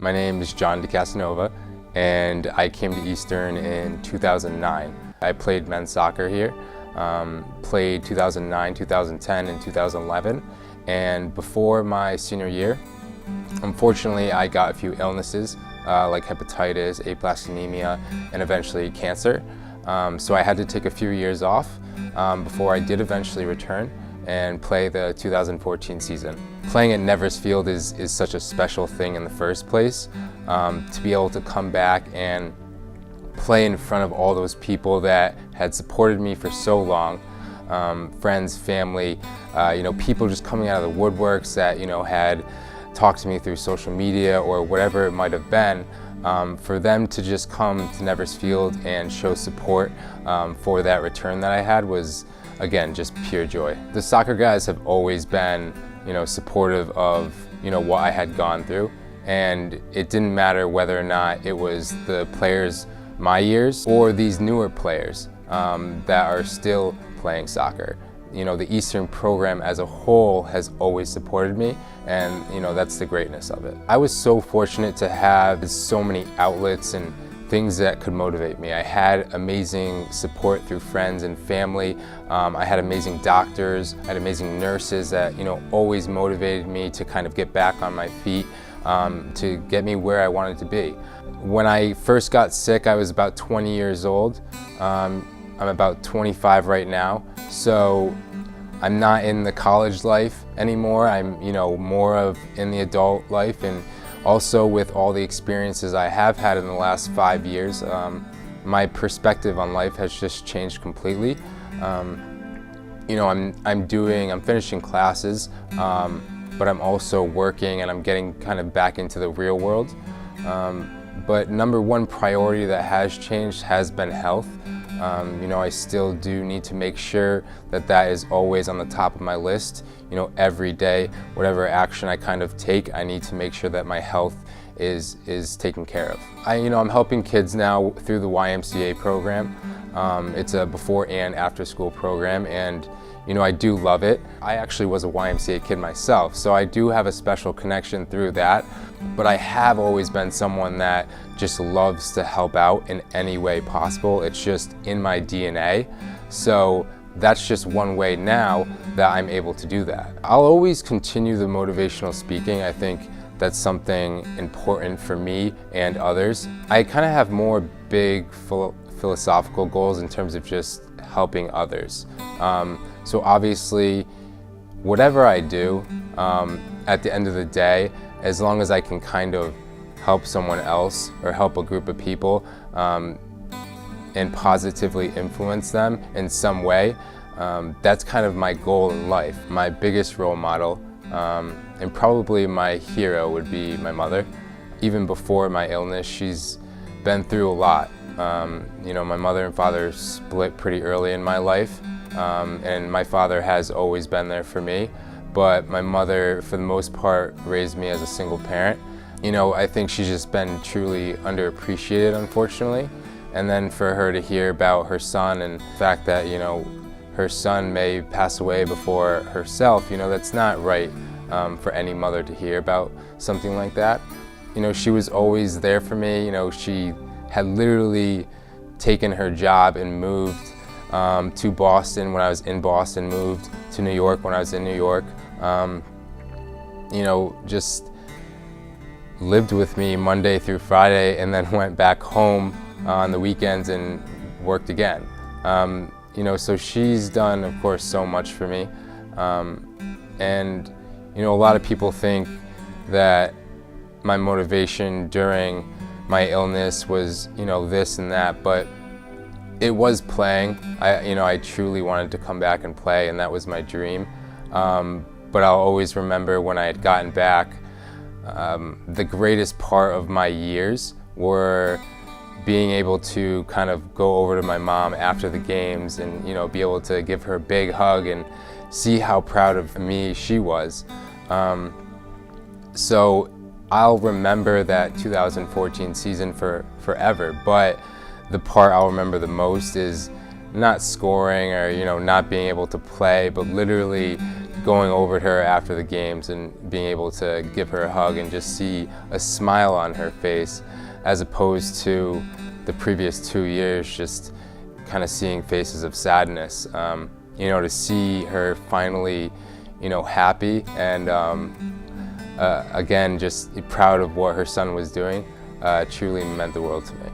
My name is DeCasanova, and I came to Eastern in 2009. I played men's soccer here, played 2009, 2010, and 2011. And before my senior year, unfortunately, I got a few illnesses like hepatitis, aplastic anemia, and eventually cancer. So I had to take a few years off before I did eventually return and play the 2014 season. Playing at Nevers Field is such a special thing in the first place. To be able to come back and play in front of all those people that had supported me for so long, friends, family, people just coming out of the woodworks that had talked to me through social media or whatever it might have been, for them to just come to Nevers Field and show support for that return that I had was, again, just pure joy. The soccer guys have always been, supportive of, what I had gone through, and it didn't matter whether or not it was the players my years or these newer players that are still playing soccer. The Eastern program as a whole has always supported me, and that's the greatness of it. I was so fortunate to have so many outlets and things that could motivate me. I had amazing support through friends and family. I had amazing doctors, I had amazing nurses that always motivated me to kind of get back on my feet, to get me where I wanted to be. When I first got sick, I was about 20 years old. I'm about 25 right now, so I'm not in the college life anymore. I'm more of in the adult life, and also with all the experiences I have had in the last 5 years, my perspective on life has just changed completely. I'm finishing classes, but I'm also working and I'm getting kind of back into the real world. But number one priority that has changed has been health. I still do need to make sure that is always on the top of my list. Every day, whatever action I kind of take, I need to make sure that my health is taken care of. I'm helping kids now through the YMCA program. It's a before and after school program, and I do love it. I actually was a YMCA kid myself, so I do have a special connection through that. But I have always been someone that just loves to help out in any way possible. It's just in my DNA. So that's just one way now that I'm able to do that. I'll always continue the motivational speaking. I think that's something important for me and others. I kind of have more big philosophical goals in terms of just helping others. So obviously, whatever I do, at the end of the day, as long as I can kind of help someone else or help a group of people and positively influence them in some way, that's kind of my goal in life. My biggest role model and probably my hero would be my mother. Even before my illness, she's been through a lot. My mother and father split pretty early in my life, and my father has always been there for me. But my mother, for the most part, raised me as a single parent. I think she's just been truly underappreciated, unfortunately. And then for her to hear about her son and the fact that, her son may pass away before herself, that's not right for any mother to hear about something like that. She was always there for me. She had literally taken her job and moved to Boston when I was in Boston, moved to New York when I was in New York. Just lived with me Monday through Friday and then went back home on the weekends and worked again. So she's done, of course, so much for me. And a lot of people think that my motivation during my illness was, this and that, but it was playing. I truly wanted to come back and play, and that was my dream. But I'll always remember when I had gotten back, the greatest part of my years were being able to kind of go over to my mom after the games and be able to give her a big hug and see how proud of me she was. So I'll remember that 2014 season forever, but the part I'll remember the most is not scoring or not being able to play, but literally going over to her after the games and being able to give her a hug and just see a smile on her face, as opposed to the previous 2 years just kind of seeing faces of sadness. You know, to see her finally, you know, happy and again just proud of what her son was doing truly meant the world to me.